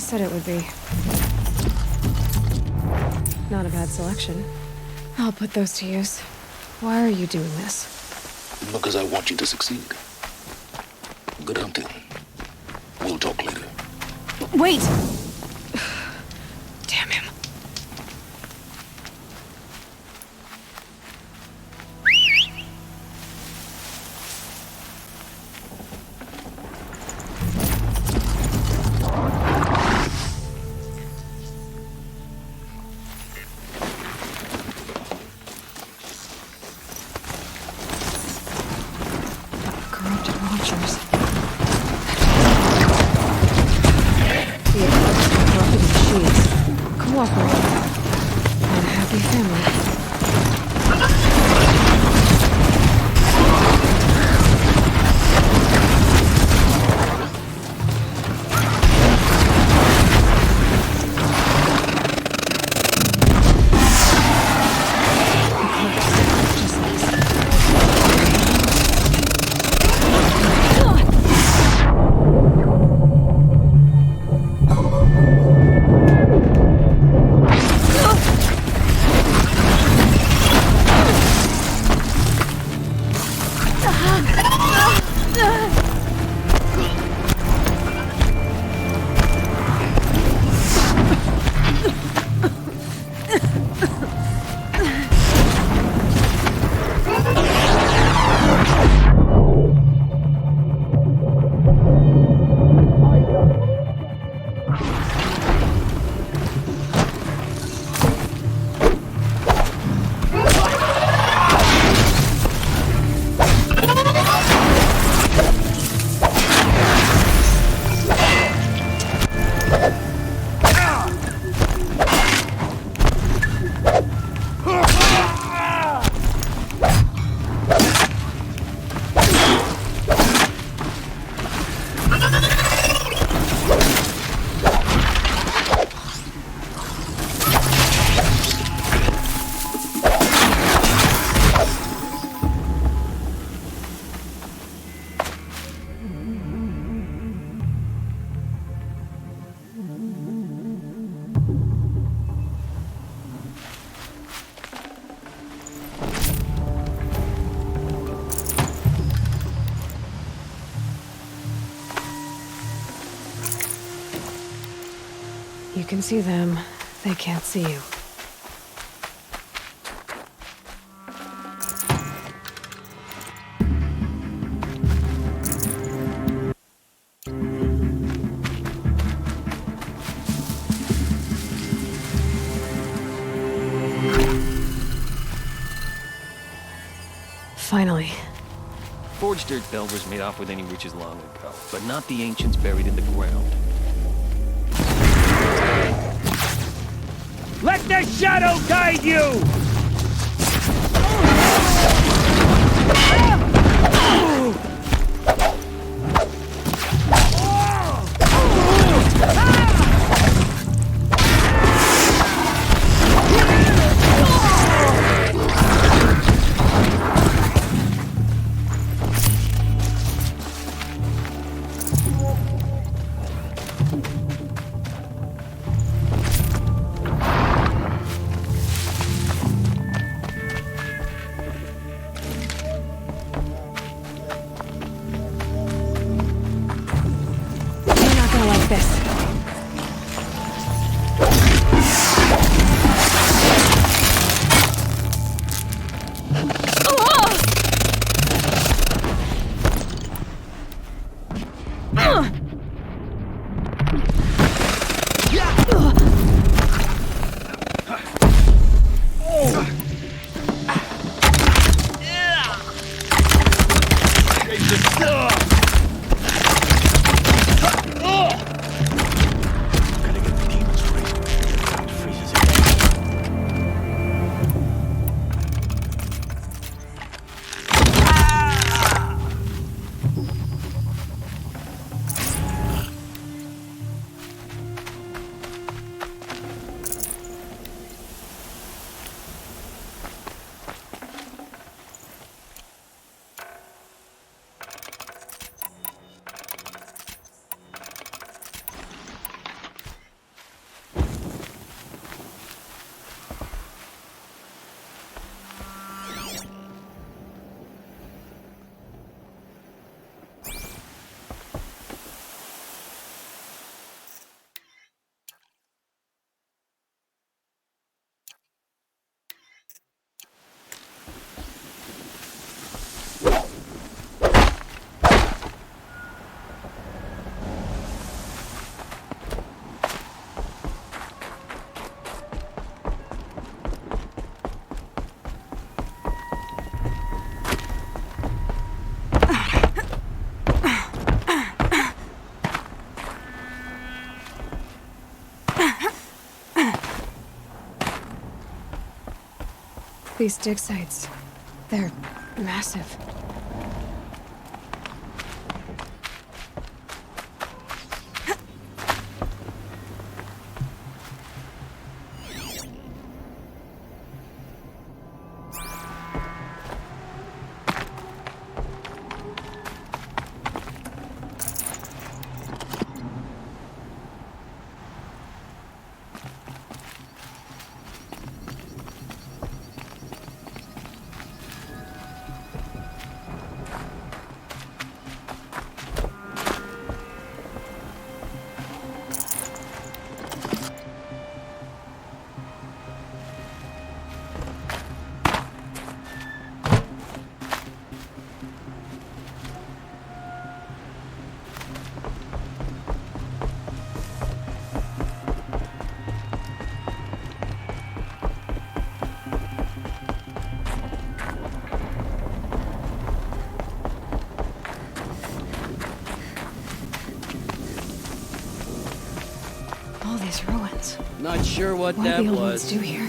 said it would be. Not a bad selection. I'll put those to use. Why are you doing this? Because I want you to succeed. Good hunting. We'll talk later. Wait! Damn him. Corrupted watchers. The corrupted machines. Cooperate. And a happy family. Just like you can see them, they can't see you. Finally. Forged dirt delvers made off with any riches long ago, but not the ancients buried in the ground. Let the shadow guide you! These dig sites, they're massive. All these ruins. Not sure what What that do the old was. ones do here?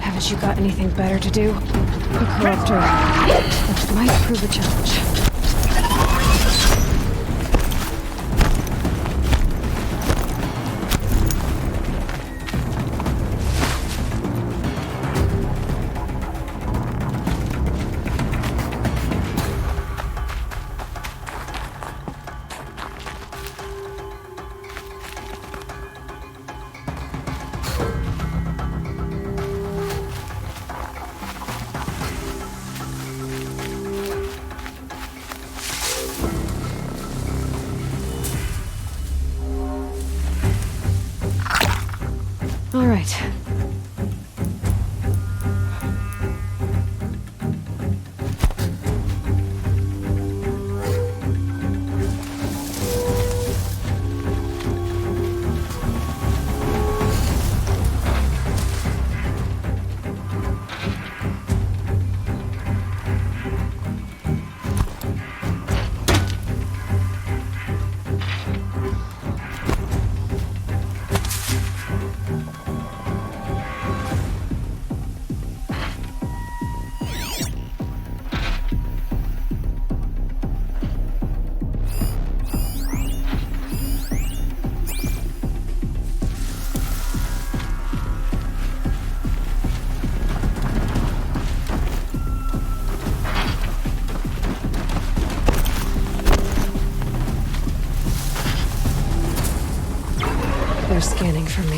Haven't you got anything better to do? A corruptor. That might prove a challenge. All right. They're scanning for me.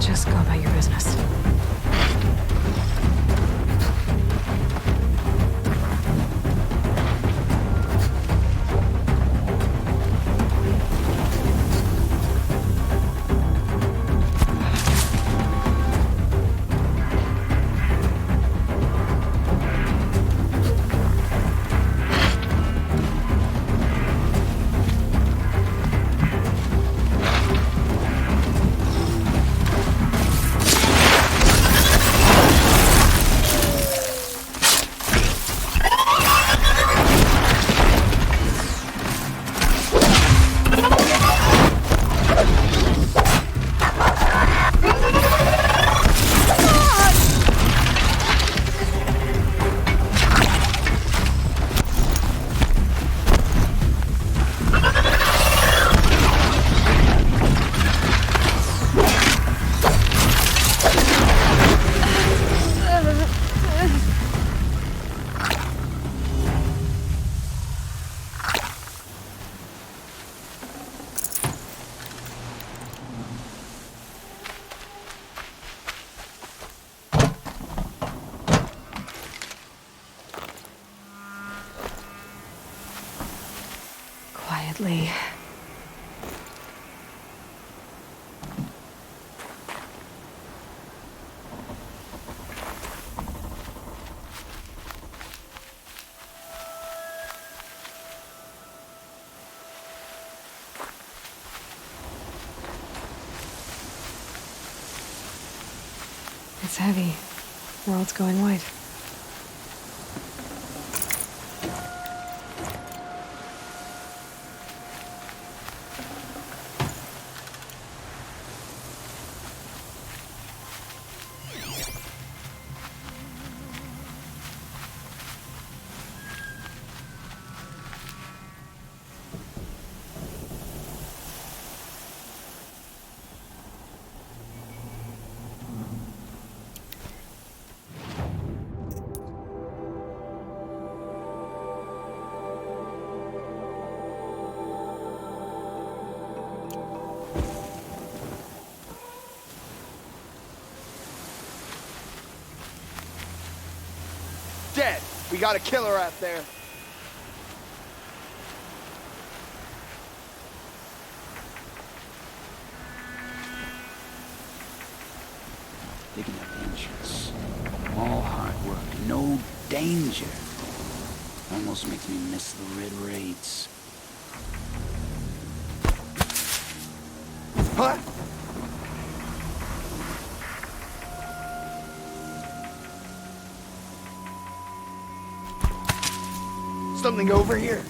Just go about your business. It's heavy. World's going white. Dead. We got a killer out there. Digging up the entrance. All hard work, no danger. Almost makes me miss the red raids. Huh? Something over here.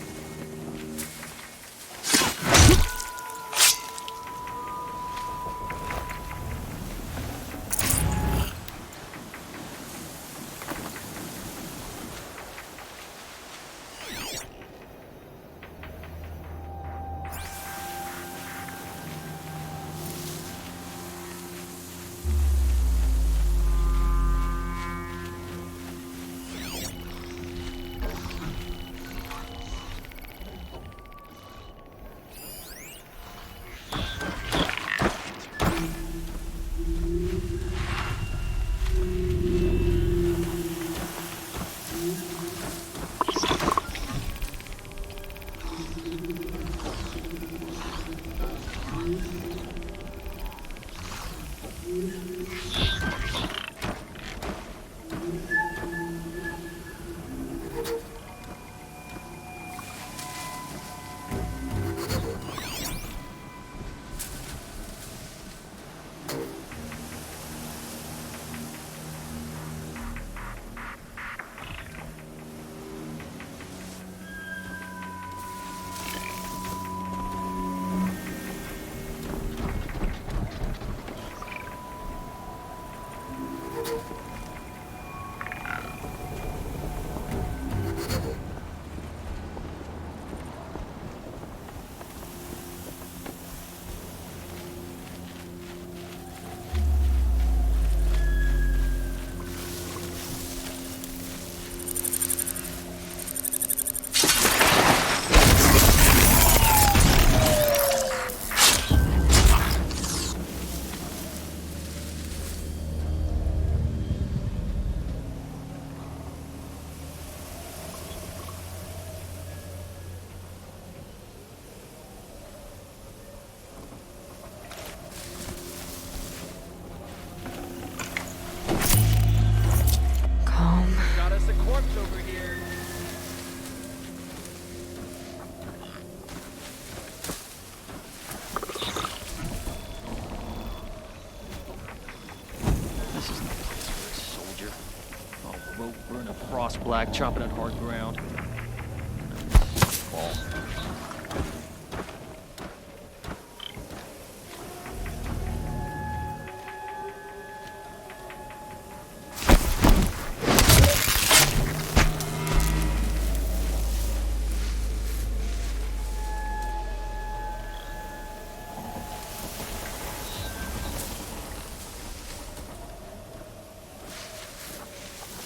Frost black, chopping at hard ground. Fall.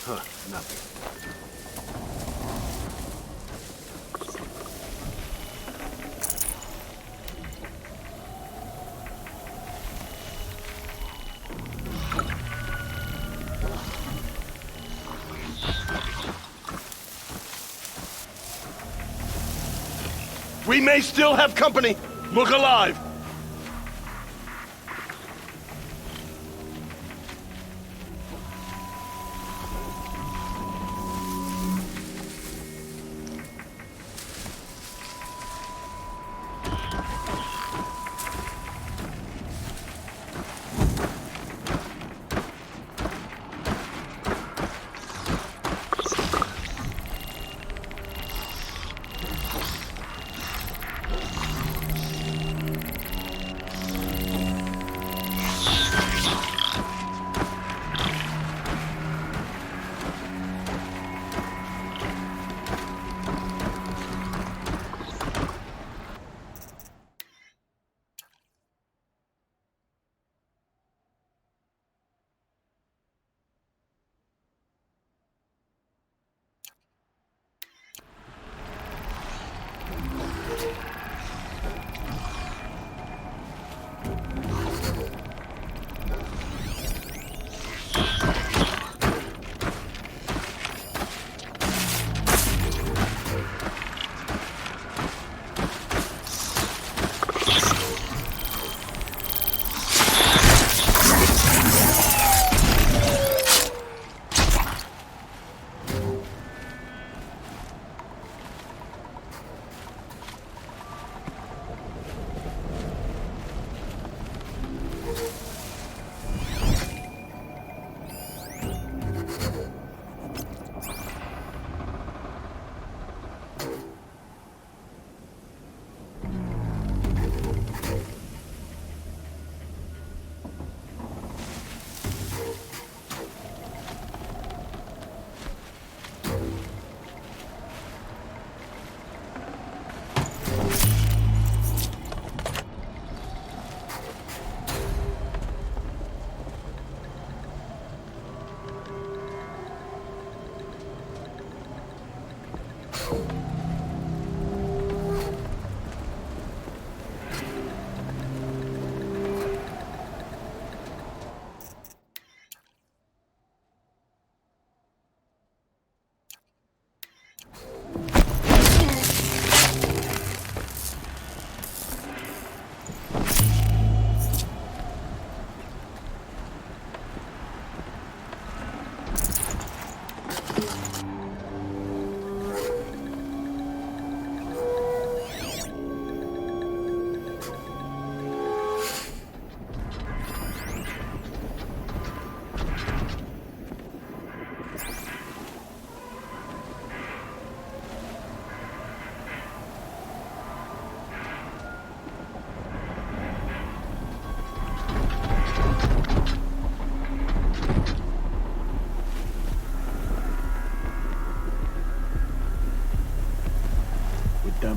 Huh, nothing. We may still have company. Look alive.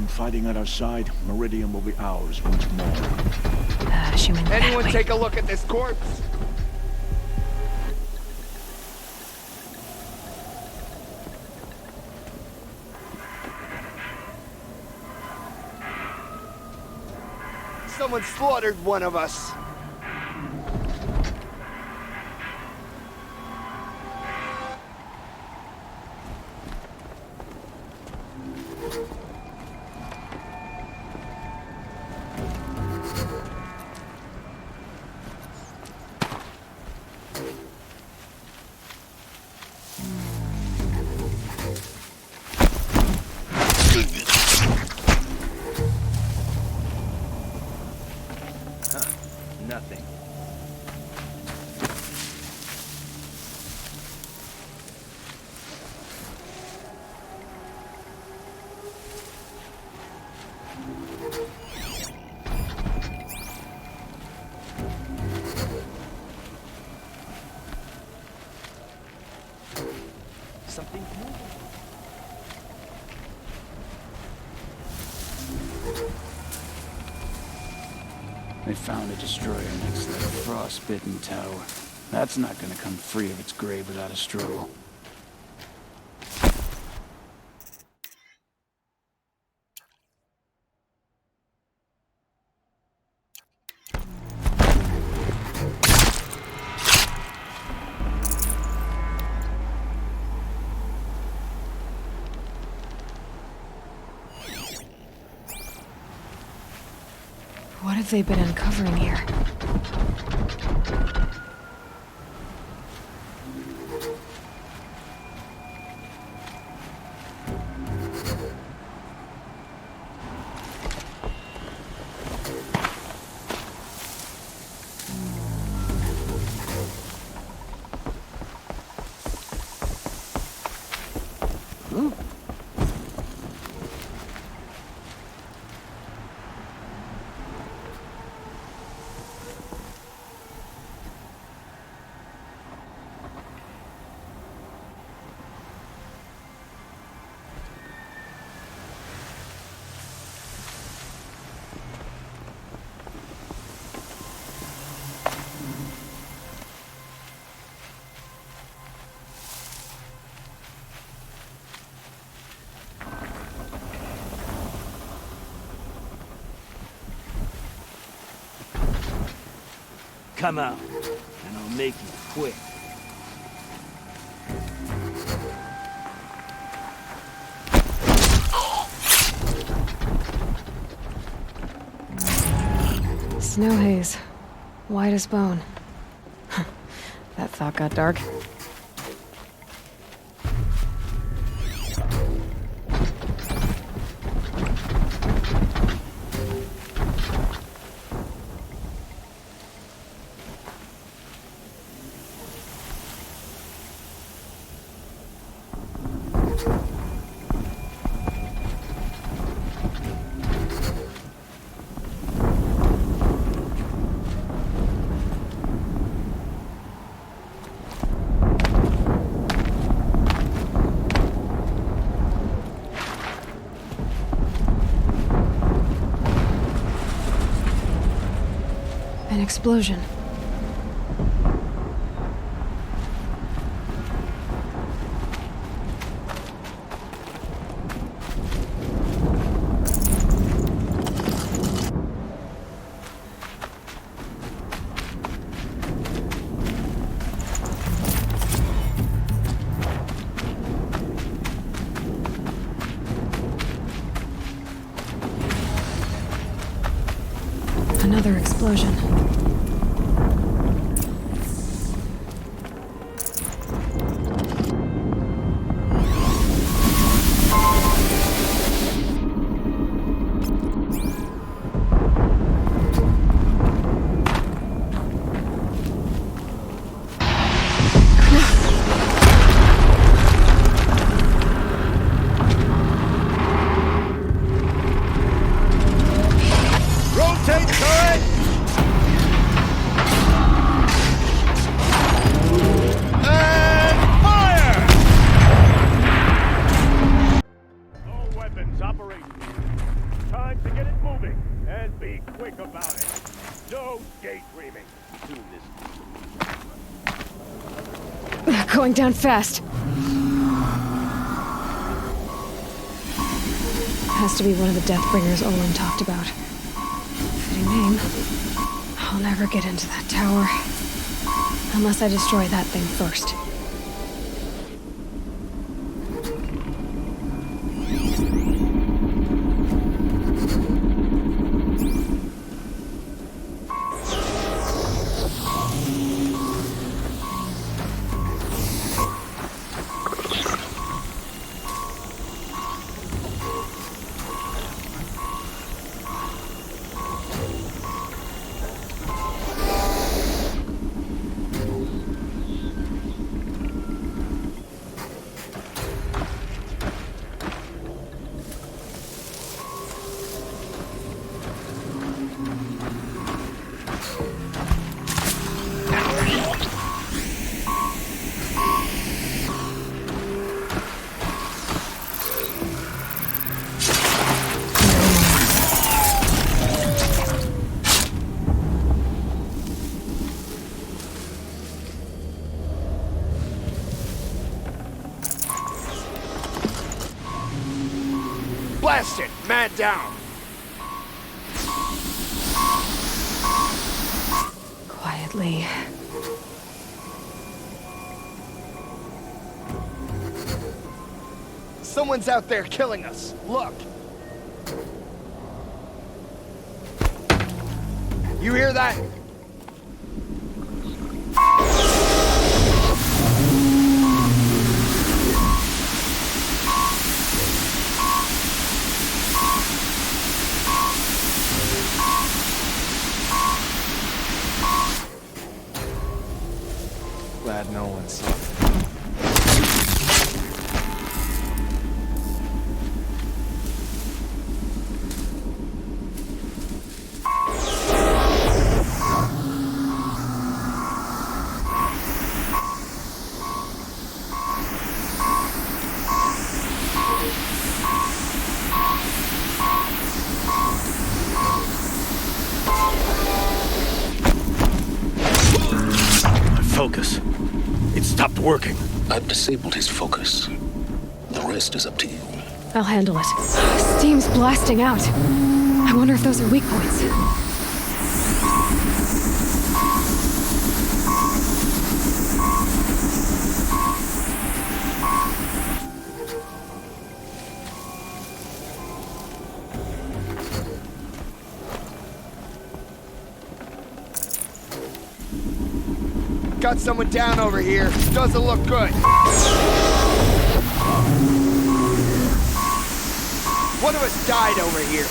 them fighting at our side, Meridian will be ours once more. She went that Anyone way. take a look at this corpse? Someone slaughtered one of us. Nothing. Something moving. They found a destroyer next to that frostbitten tower. That's not gonna come free of its grave without a struggle. What have they been uncovering here? Come out, and I'll make you quick. Snow haze. White as bone. That thought got dark. An explosion. Another explosion. Rotate turret! No daydreaming. Doing this. Going down fast. Has to be one of the Deathbringers Olin talked about. Fitting name. I'll never get into that tower. Unless I destroy that thing first. Blast it! Man down! Quietly. Someone's out there killing us. Look! You hear that? Glad no one saw it. Focus. It stopped working. I've disabled his focus. The rest is up to you. I'll handle it. Steam's blasting out. I wonder if those are weak points. Got someone down over here. Doesn't look good. One of us died over here.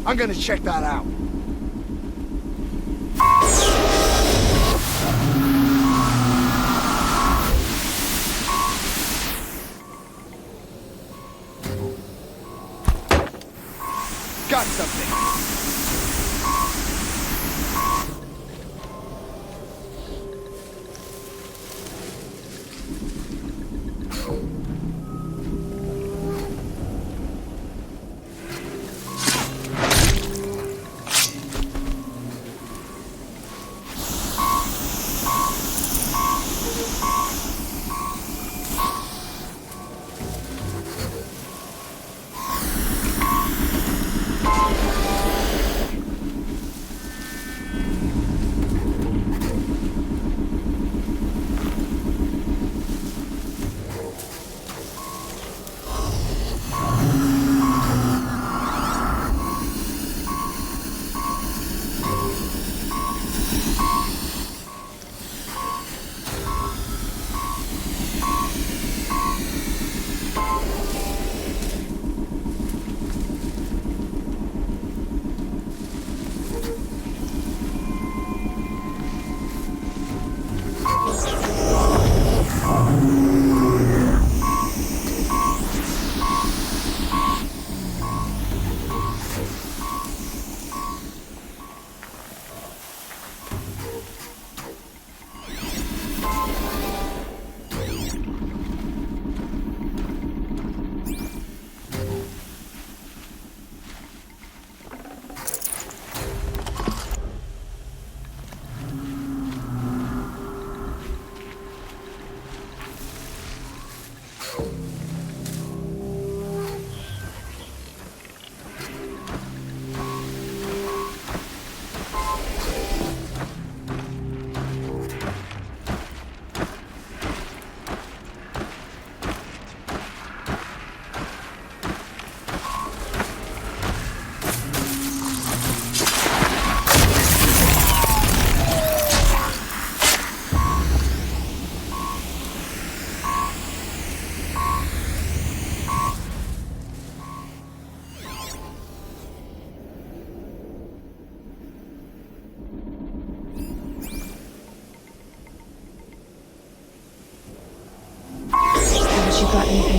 I'm gonna check that out. Got something.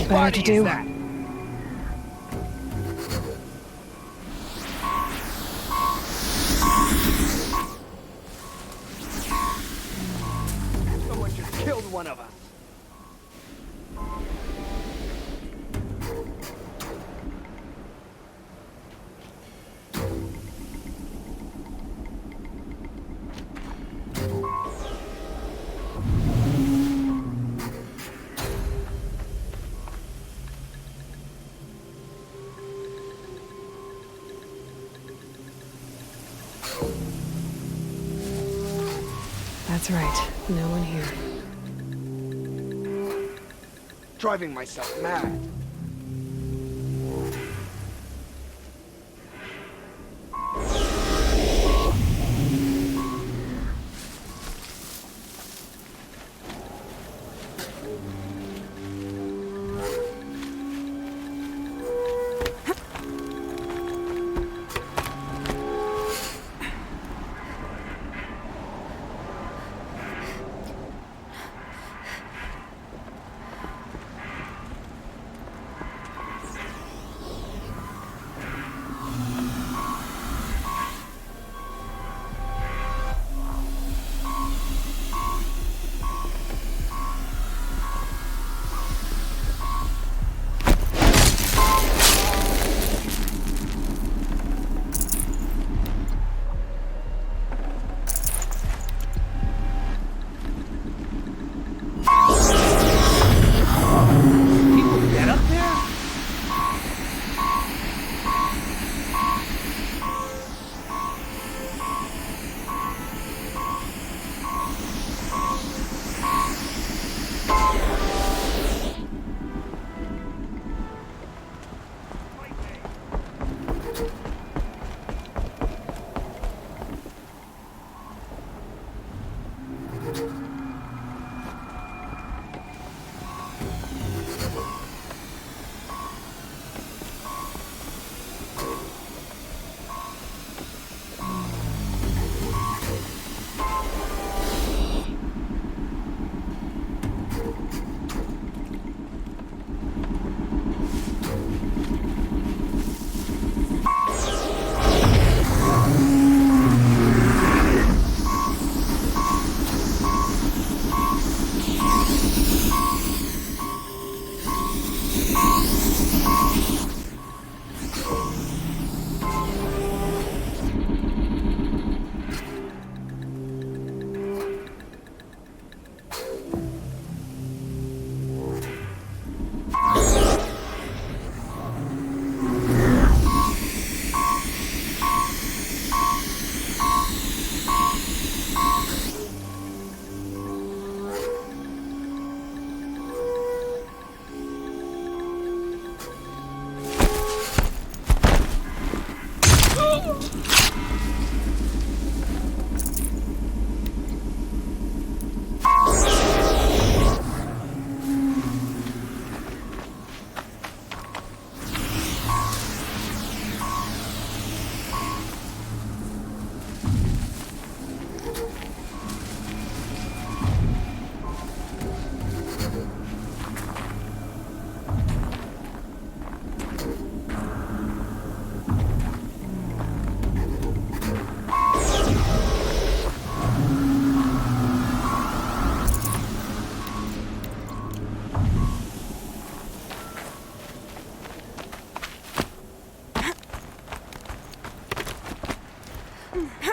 better to do. Someone just killed one of us. That's right. No one here. Driving myself mad.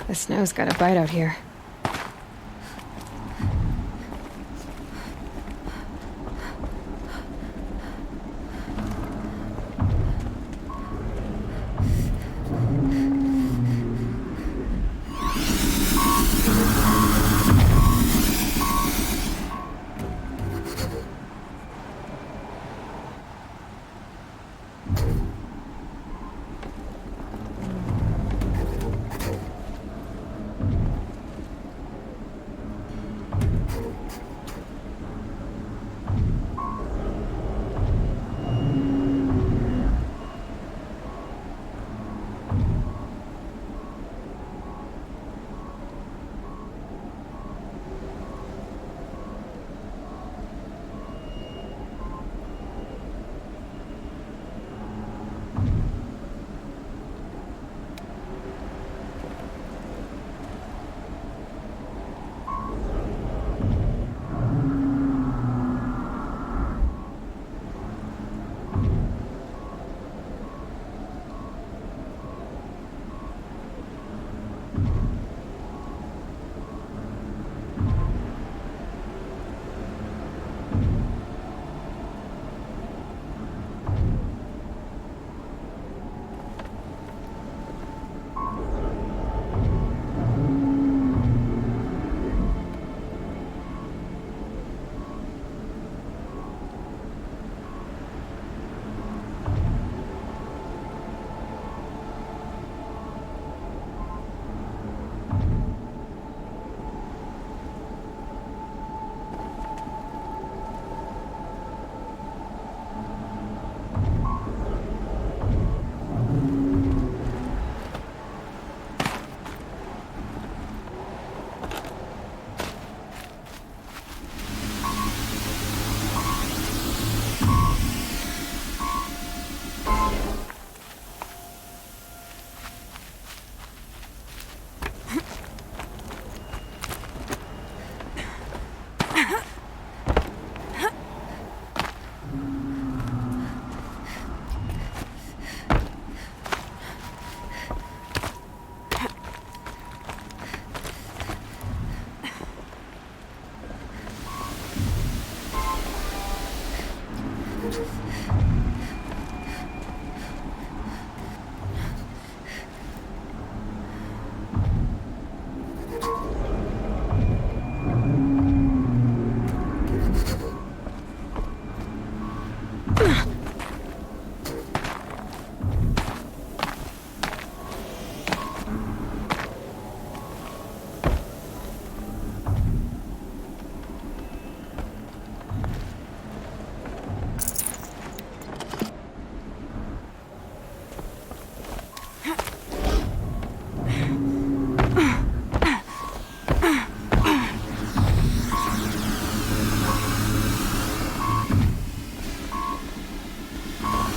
The snow's got a bite out here.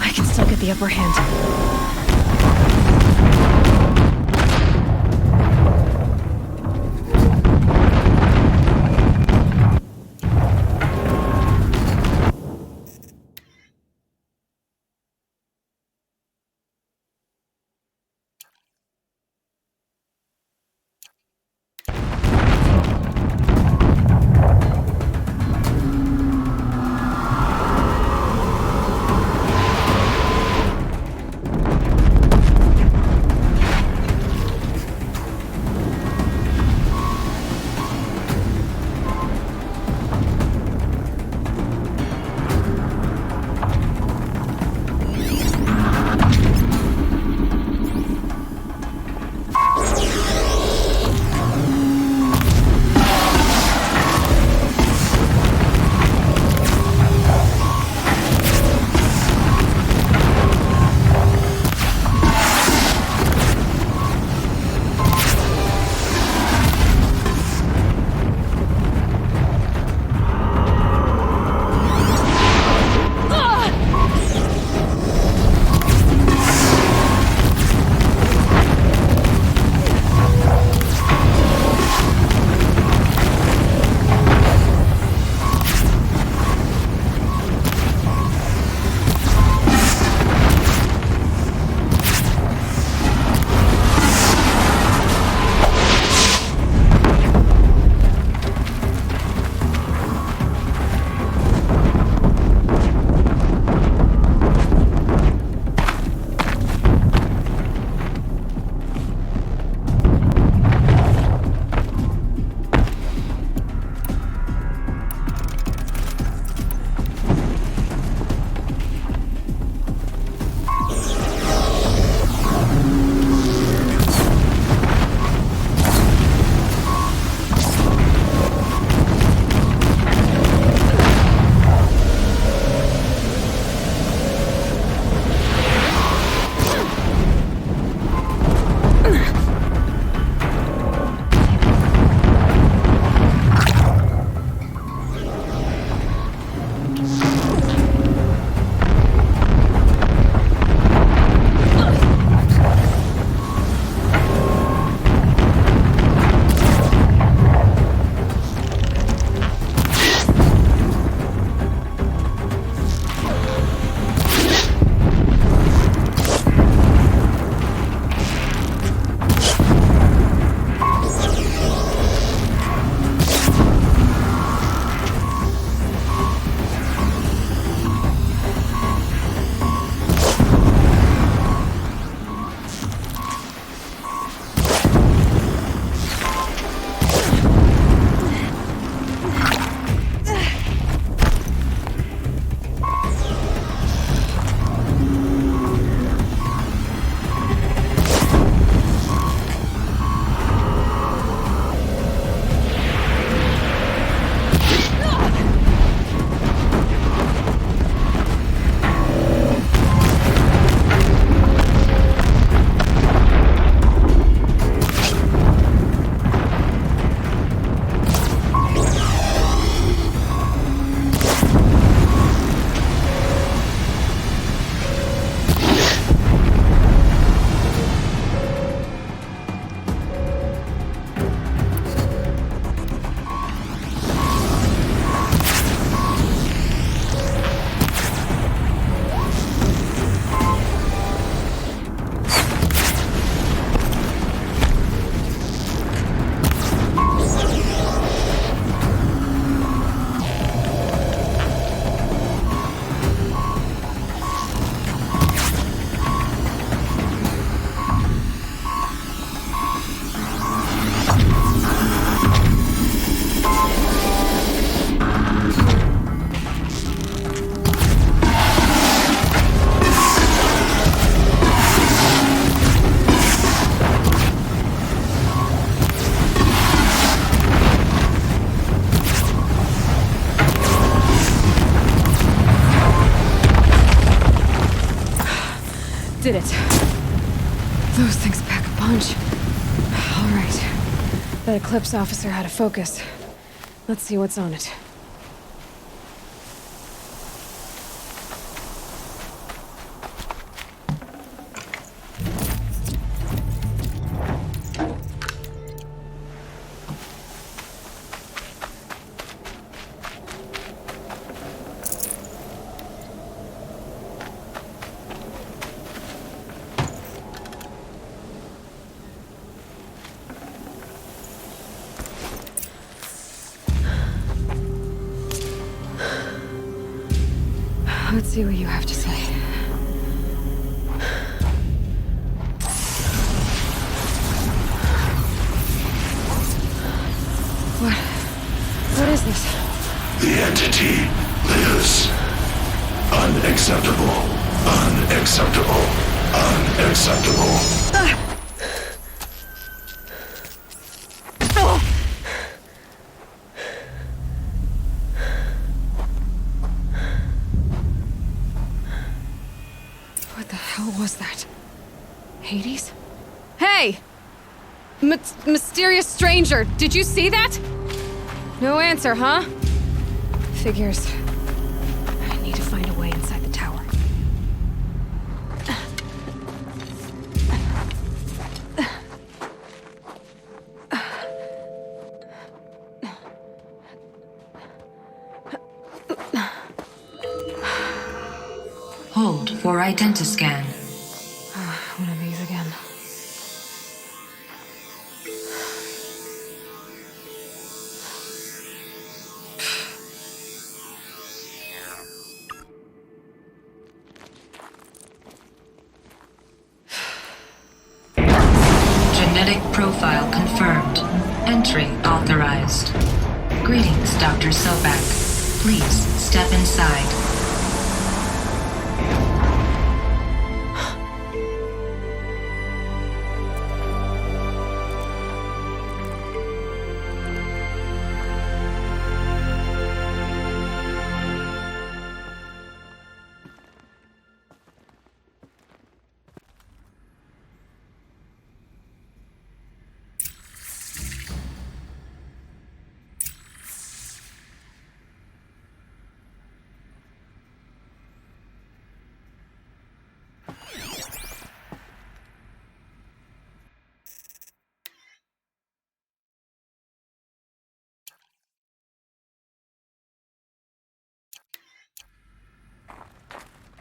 I can still get the upper hand. did it. Those things pack a punch. All right. That Eclipse officer had a focus. Let's see what's on it. Let's see what you have to say. What is this? The entity lives. Unacceptable. Unacceptable. Unacceptable. What the hell was that? Hades? Hey! Mysterious stranger, did you see that? No answer, huh? Figures. I need to find a way inside the tower. Hold for identiscan. One of these again. Genetic profile confirmed. Entry authorized. Greetings, Dr. Sobek. Please step inside.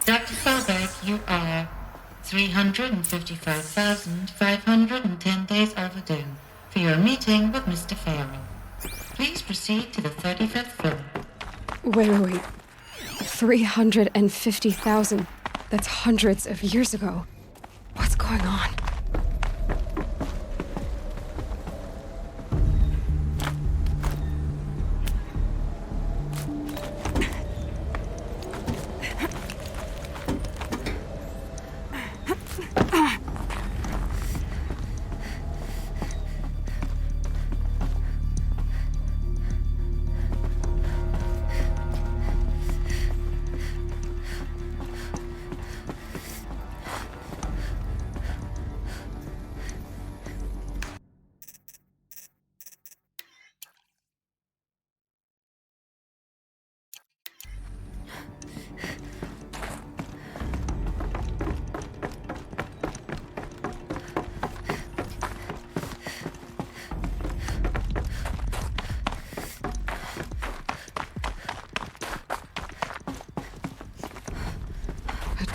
Dr. Sobek, you are 355,510 days overdue for your meeting with Mr. Farrell. Please proceed to the 35th floor. Wait. 350,000. That's hundreds of years ago. What's going on?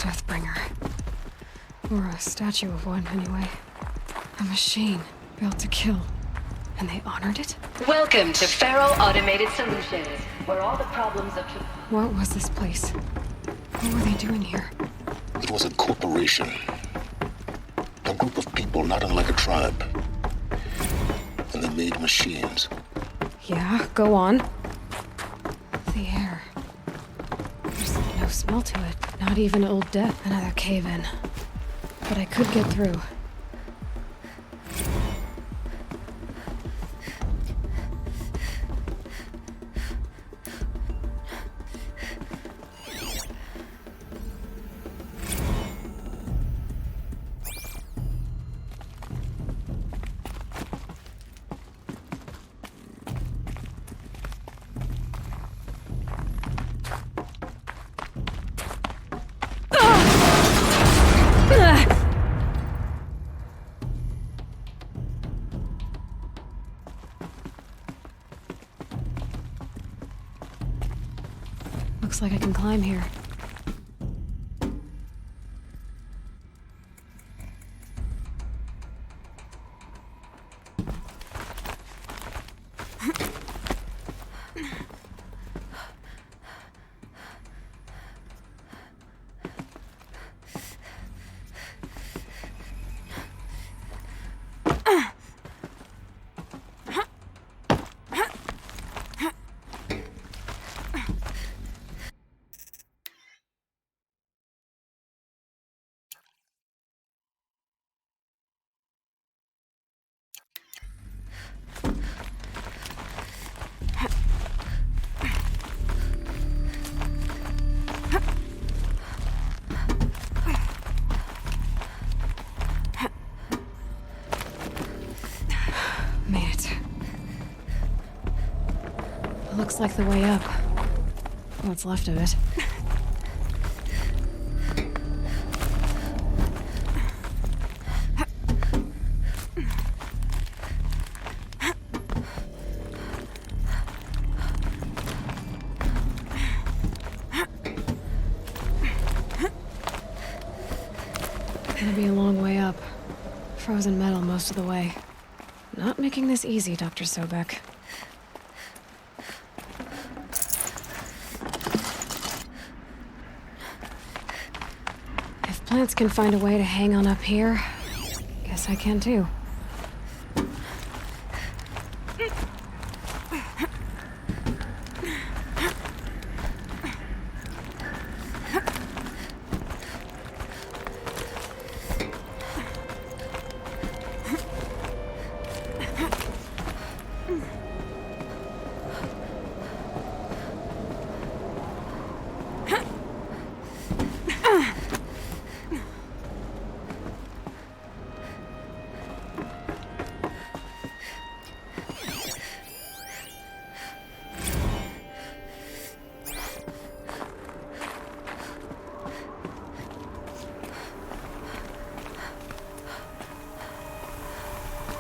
Deathbringer. Or a statue of one, anyway. A machine built to kill. And they honored it? Welcome to Farrell Automated Solutions, where all the problems of... What was this place? What were they doing here? It was a corporation. A group of people not unlike a tribe. And they made machines. Yeah, go on. The air. There's no smell to it. Not even Old Death. Another cave-in. But I could get through. Looks like I can climb here. Looks like the way up. What's left of it. Gonna be a long way up. Frozen metal most of the way. Not making this easy, Dr. Sobek. Plants can find a way to hang on up here. Guess I can too.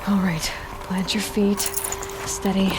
All right, plant your feet. Steady.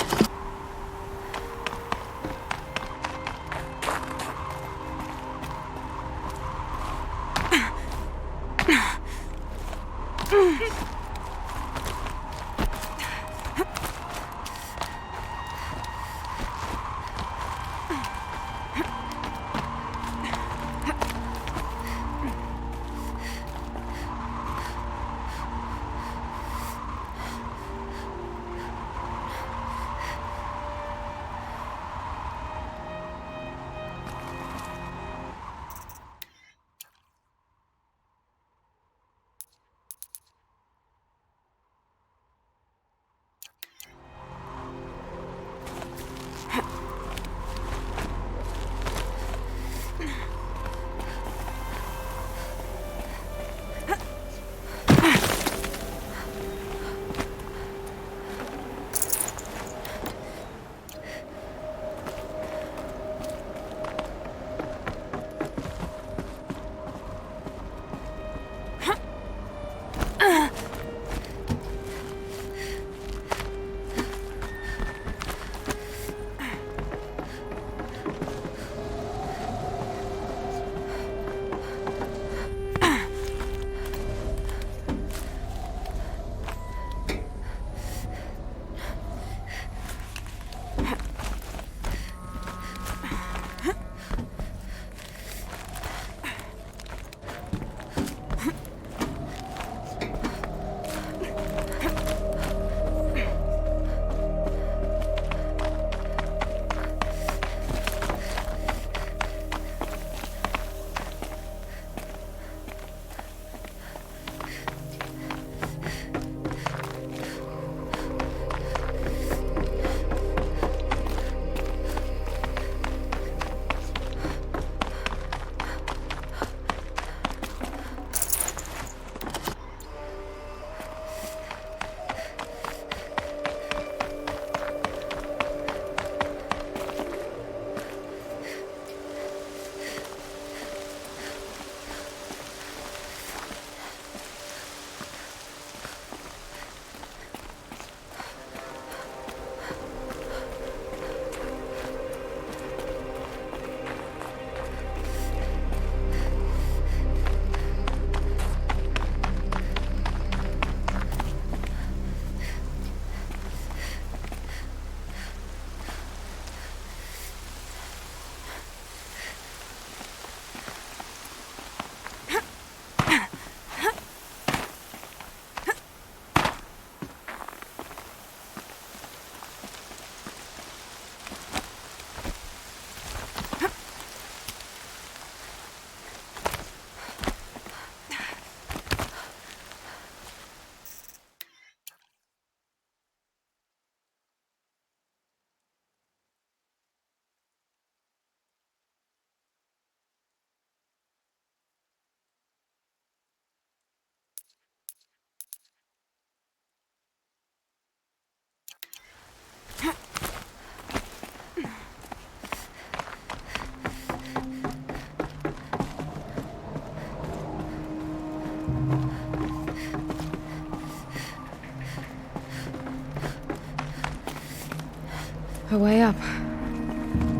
a way up.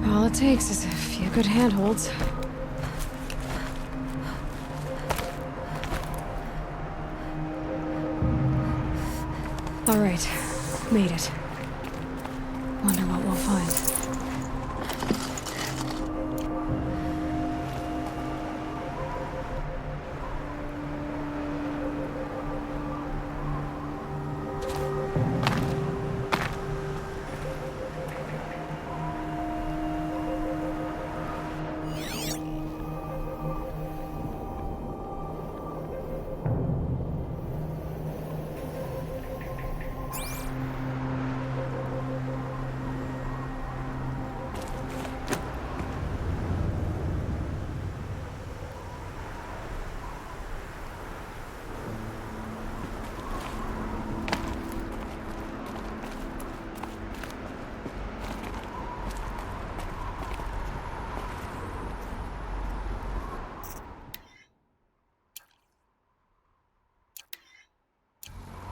All it takes is a few good handholds. All right, made it. Wonder what we'll find.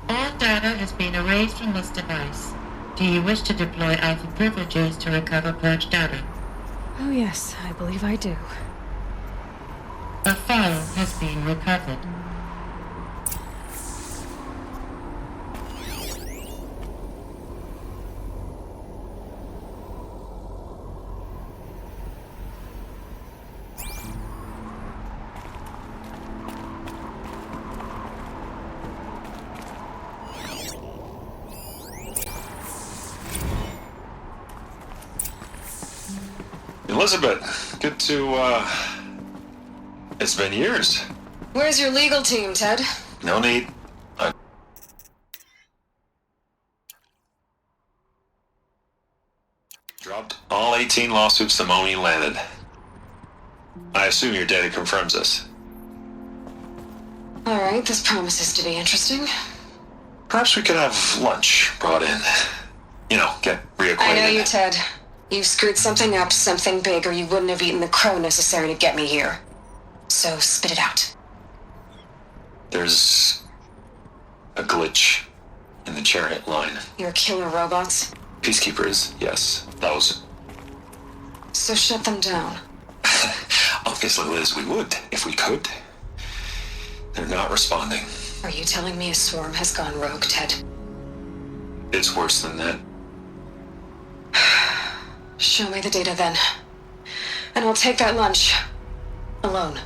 All data has been erased from this device. Do you wish to deploy Alpha privileges to recover purged data? Oh yes, I believe I do. A file has been recovered. Elizabeth, good to, it's been years. Where's your legal team, Ted? No need. I dropped all 18 lawsuits the moment you landed. I assume your data confirms this. Alright, this promises to be interesting. Perhaps we could have lunch brought in. You know, get reacquainted. I know you, Ted. You screwed something up, something big, or you wouldn't have eaten the crow necessary to get me here. So spit it out. There's a glitch in the chariot line. Your killer robots? Peacekeepers, yes. Those. So shut them down. Obviously, Liz, we would, if we could. They're not responding. Are you telling me a swarm has gone rogue, Ted? It's worse than that. Show me the data then. And I'll take that lunch. Alone.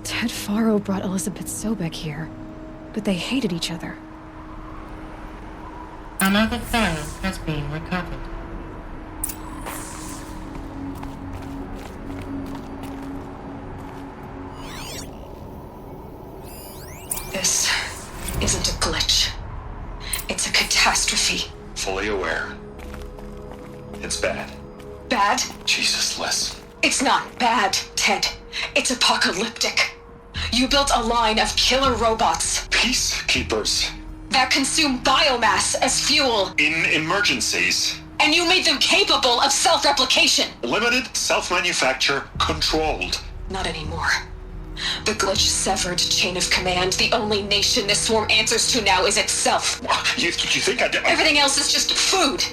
Ted Faro brought Elizabeth Sobek here, but they hated each other. Another file has been recovered. This isn't a glitch. It's a catastrophe. Fully aware. It's bad. Bad? Jesus, Liz. It's not bad, Ted. It's apocalyptic. You built a line of killer robots. Peacekeepers. That consume biomass as fuel. In emergencies. And you made them capable of self-replication. Limited, self-manufacture, controlled. Not anymore. The glitch severed chain of command. The only nation this swarm answers to now is itself. You think I did? Everything else is just food.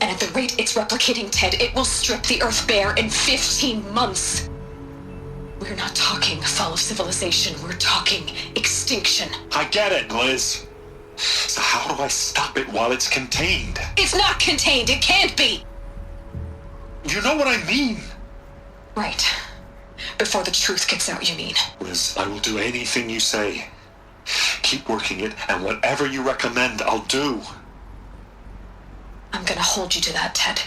And at the rate it's replicating, Ted, it will strip the Earth bare in 15 months. We're not talking fall of civilization. We're talking extinction. I get it, Liz. So how do I stop it while it's contained? It's not contained. It can't be. You know what I mean. Right. Before the truth gets out, you mean? Liz, I will do anything you say. Keep working it, and whatever you recommend, I'll do. I'm gonna hold you to that, Ted.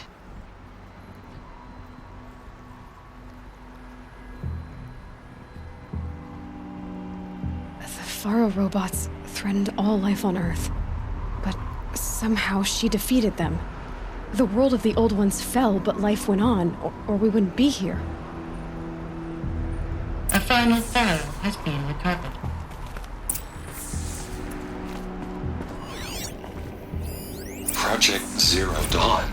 The Faro robots threatened all life on Earth, but somehow she defeated them. The world of the old ones fell, but life went on, or we wouldn't be here. A final file has been recovered. Project Zero Dawn.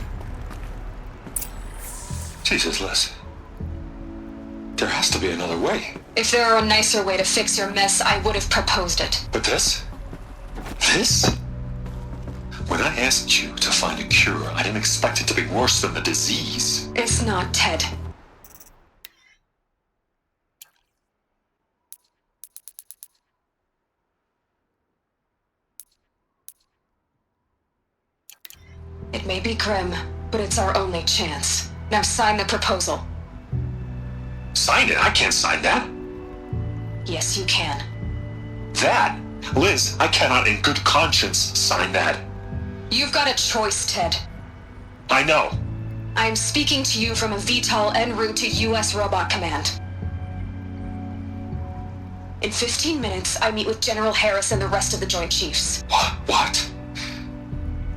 Jesus, Liz. There has to be another way. If there were a nicer way to fix your mess, I would have proposed it. But this? This? When I I asked you to find a cure. I didn't expect it to be worse than the disease. It's not, Ted. It may be grim, but it's our only chance. Now sign the proposal. Sign it? I can't sign that. Yes, you can. That? Liz, I cannot in good conscience sign that. You've got a choice, Ted. I know. I am speaking to you from a VTOL en route to U.S. Robot Command. In 15 minutes, I meet with General Harris and the rest of the Joint Chiefs. What?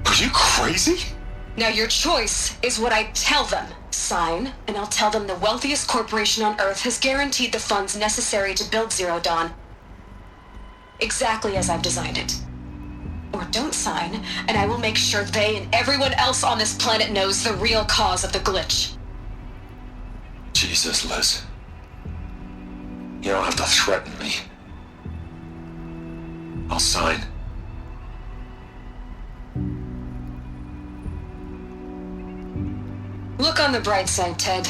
Are you crazy? Now your choice is what I tell them. Sign, and I'll tell them the wealthiest corporation on Earth has guaranteed the funds necessary to build Zero Dawn. Exactly as I've designed it. Or don't sign, and I will make sure they and everyone else on this planet knows the real cause of the glitch. Jesus, Liz. You don't have to threaten me. I'll sign. Look on the bright side, Ted.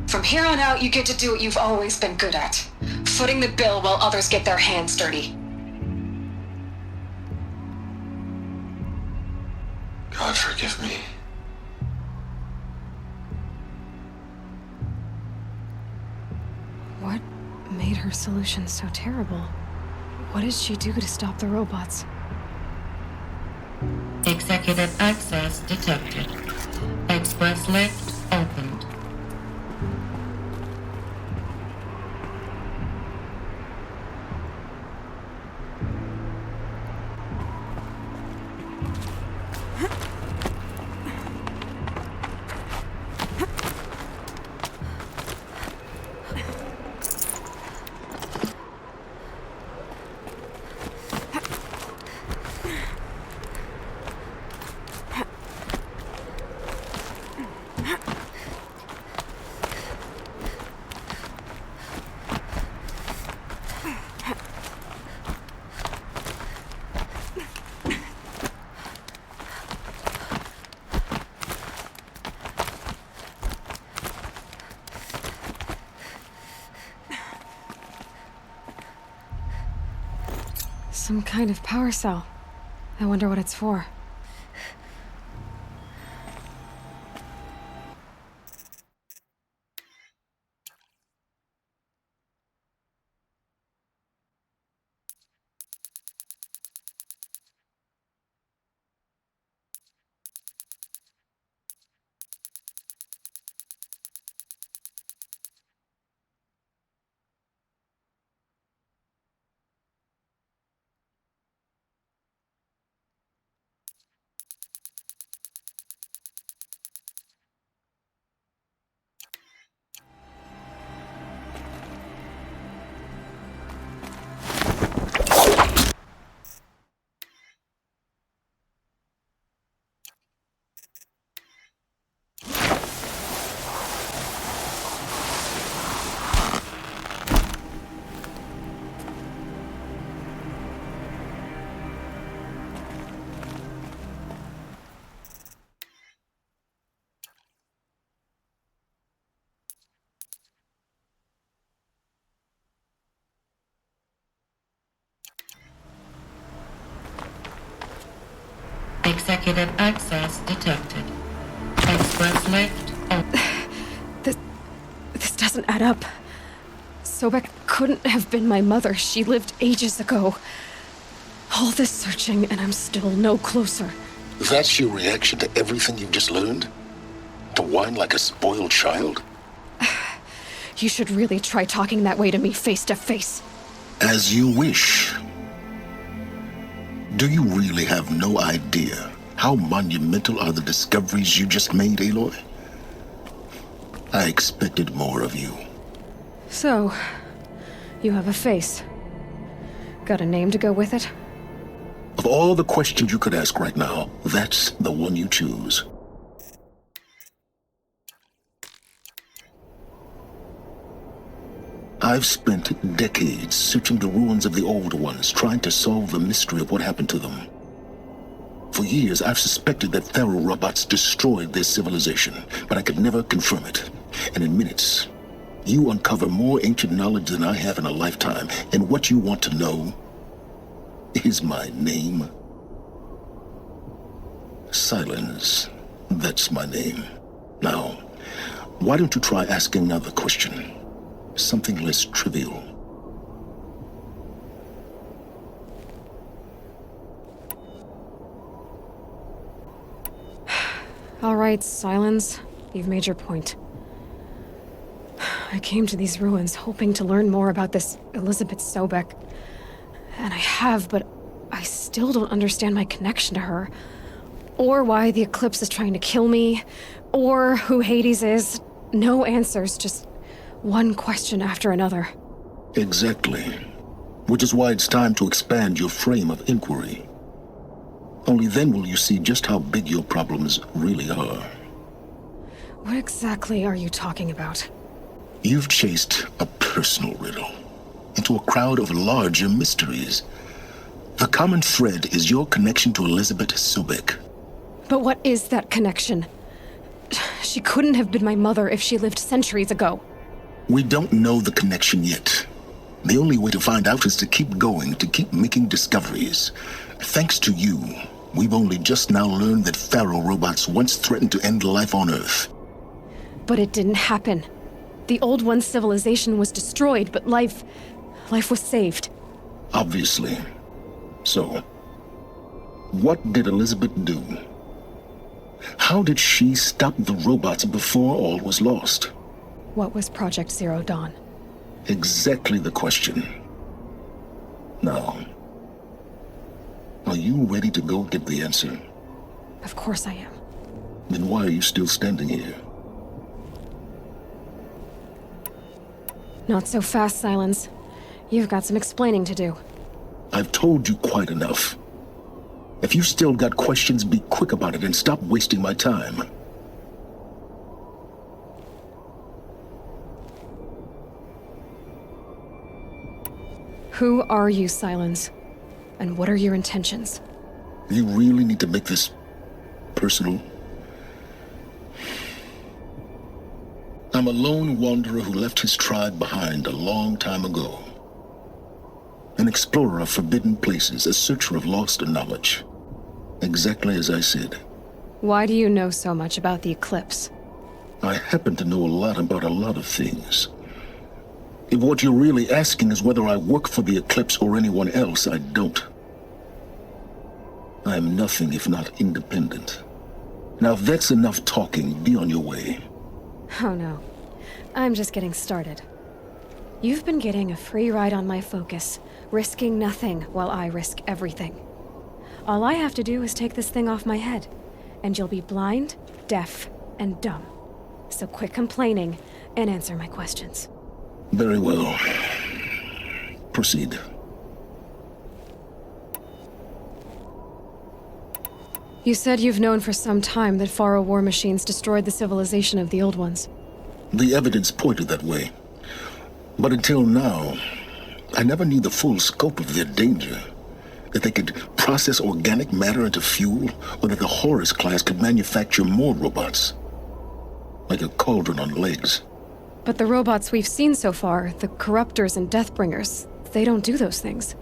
From here on out, you get to do what you've always been good at. Footing the bill while others get their hands dirty. God forgive me. What made her solution so terrible? What did she do to stop the robots? Executive access detected. Express lift opened. Some kind of power cell. I wonder what it's for. Executive access detected. Express lift open. This doesn't add up. Sobek couldn't have been my mother. She lived ages ago. All this searching, and I'm still no closer. That's your reaction to everything you've just learned? To whine like a spoiled child? You should really try talking that way to me face to face. As you wish. Do you really have no idea how monumental are the discoveries you just made, Aloy? I expected more of you. So, you have a face. Got a name to go with it? Of all the questions you could ask right now, that's the one you choose. I've spent decades searching the ruins of the old ones, trying to solve the mystery of what happened to them. For years, I've suspected that Faro robots destroyed their civilization, but I could never confirm it. And in minutes, you uncover more ancient knowledge than I have in a lifetime. And what you want to know is my name. Silence. That's my name. Now, why don't you try asking another question? Something less trivial. All right, Silence. You've made your point. I came to these ruins hoping to learn more about this Elizabeth Sobek. And I have, but I still don't understand my connection to her. Or why the Eclipse is trying to kill me. Or who Hades is. No answers, just one question after another. Exactly. Which is why it's time to expand your frame of inquiry. Only then will you see just how big your problems really are. What exactly are you talking about? You've chased a personal riddle into a crowd of larger mysteries. The common thread is your connection to Elizabeth Sobek. But what is that connection? She couldn't have been my mother if she lived centuries ago. We don't know the connection yet. The only way to find out is to keep going, to keep making discoveries. Thanks to you, we've only just now learned that Faro robots once threatened to end life on Earth. But it didn't happen. The Old One's civilization was destroyed, but life was saved. Obviously. So, what did Elizabeth do? How did she stop the robots before all was lost? What was Project Zero Dawn? Exactly the question. Now, are you ready to go get the answer? Of course I am. Then why are you still standing here? Not so fast, Silence. You've got some explaining to do. I've told you quite enough. If you still got questions, be quick about it and stop wasting my time. Who are you, Silence? And what are your intentions? You really need to make this personal? I'm a lone wanderer who left his tribe behind a long time ago. An explorer of forbidden places, a searcher of lost knowledge. Exactly as I said. Why do you know so much about the Eclipse? I happen to know a lot about a lot of things. If what you're really asking is whether I work for the Eclipse or anyone else, I don't. I am nothing if not independent. Now if that's enough talking, be on your way. Oh no. I'm just getting started. You've been getting a free ride on my focus, risking nothing while I risk everything. All I have to do is take this thing off my head, and you'll be blind, deaf, and dumb. So quit complaining and answer my questions. Very well. Proceed. You said you've known for some time that Faro war machines destroyed the civilization of the Old Ones. The evidence pointed that way. But until now, I never knew the full scope of their danger. That they could process organic matter into fuel, or that the Horus class could manufacture more robots. Like a cauldron on legs. But the robots we've seen so far, the Corruptors and Deathbringers, they don't do those things.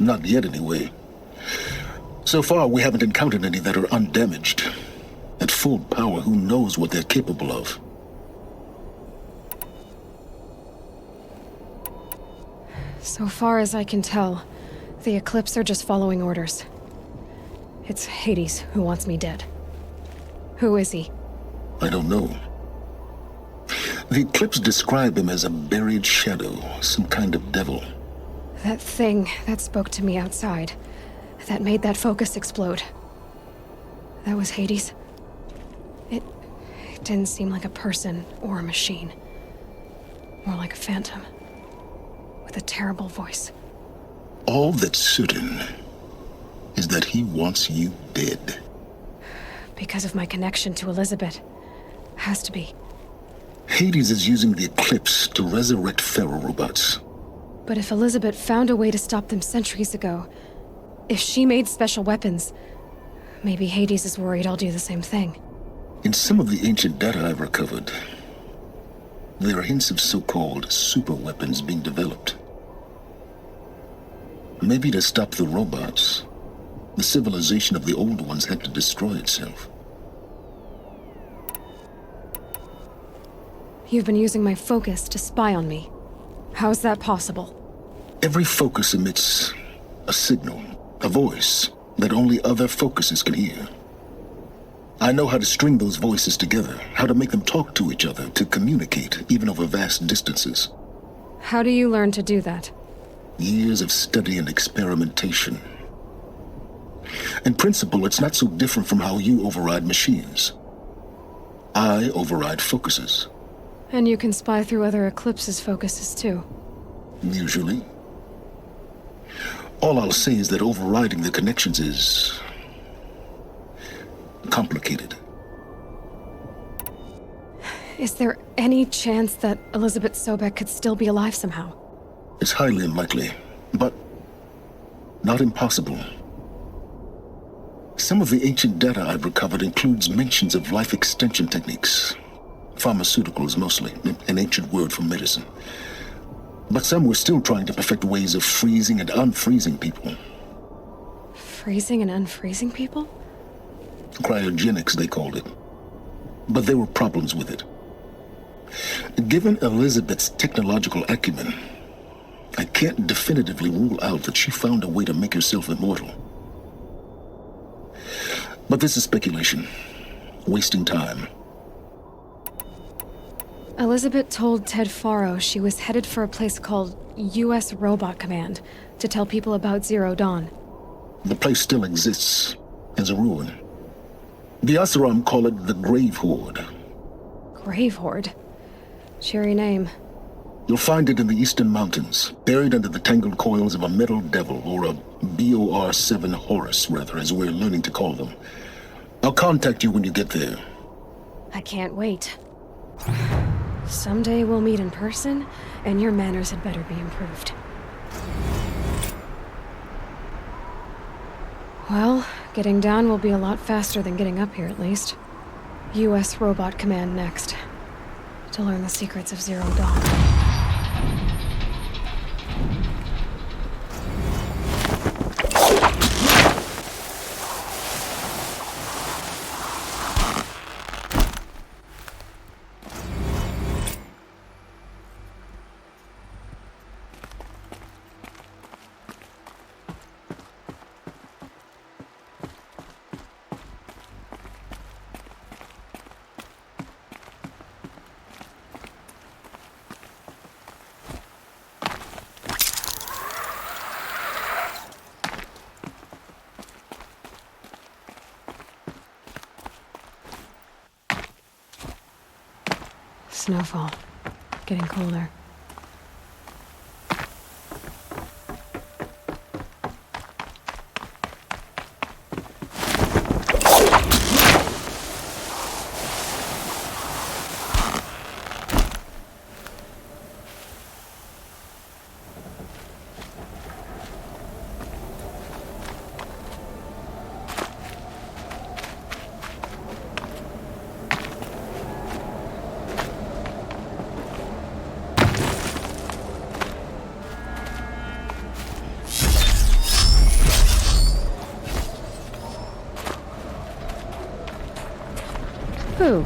Not yet, anyway. So far, we haven't encountered any that are undamaged. At full power, who knows what they're capable of? So far as I can tell, the Eclipse are just following orders. It's Hades who wants me dead. Who is he? I don't know. The Eclipse describe him as a buried shadow, some kind of devil. That thing that spoke to me outside, that made that focus explode. That was Hades. It didn't seem like a person or a machine. More like a phantom. With a terrible voice. All that's certain is that he wants you dead. Because of my connection to Elizabeth. Has to be. Hades is using the Eclipse to resurrect Faro robots. But if Elizabeth found a way to stop them centuries ago, if she made special weapons, Maybe Hades is worried I'll do the same thing. In some of the ancient data I've recovered, there are hints of so-called super weapons being developed. Maybe to stop the robots, the civilization of the old ones had to destroy itself. You've been using my focus to spy on me. How's that possible? Every focus emits a signal, a voice that only other focuses can hear. I know how to string those voices together, how to make them talk to each other, to communicate, even over vast distances. How do you learn to do that? Years of study and experimentation. In principle, it's not so different from how you override machines. I override focuses. And you can spy through other Eclipse's focuses too. Usually. All I'll say is that overriding the connections is complicated. Is there any chance that Elizabeth Sobek could still be alive somehow? It's highly unlikely, but not impossible. Some of the ancient data I've recovered includes mentions of life extension techniques. Pharmaceuticals mostly, an ancient word for medicine. But some were still trying to perfect ways of freezing and unfreezing people. Freezing and unfreezing people? Cryogenics, they called it. But there were problems with it. Given Elizabeth's technological acumen, I can't definitively rule out that she found a way to make herself immortal. But this is speculation. Wasting time. Elizabeth told Ted Faro she was headed for a place called U.S. Robot Command to tell people about Zero Dawn. The place still exists as a ruin. The Oseram call it the Grave Horde. Grave Horde? Cheery name. You'll find it in the Eastern Mountains, buried under the tangled coils of a metal devil, or a BOR-7 Horus, rather, as we're learning to call them. I'll contact you when you get there. I can't wait. Someday we'll meet in person, and your manners had better be improved. Well, getting down will be a lot faster than getting up here, at least. U.S. Robot Command next. To learn the secrets of Zero Dawn. Snowfall. Getting colder.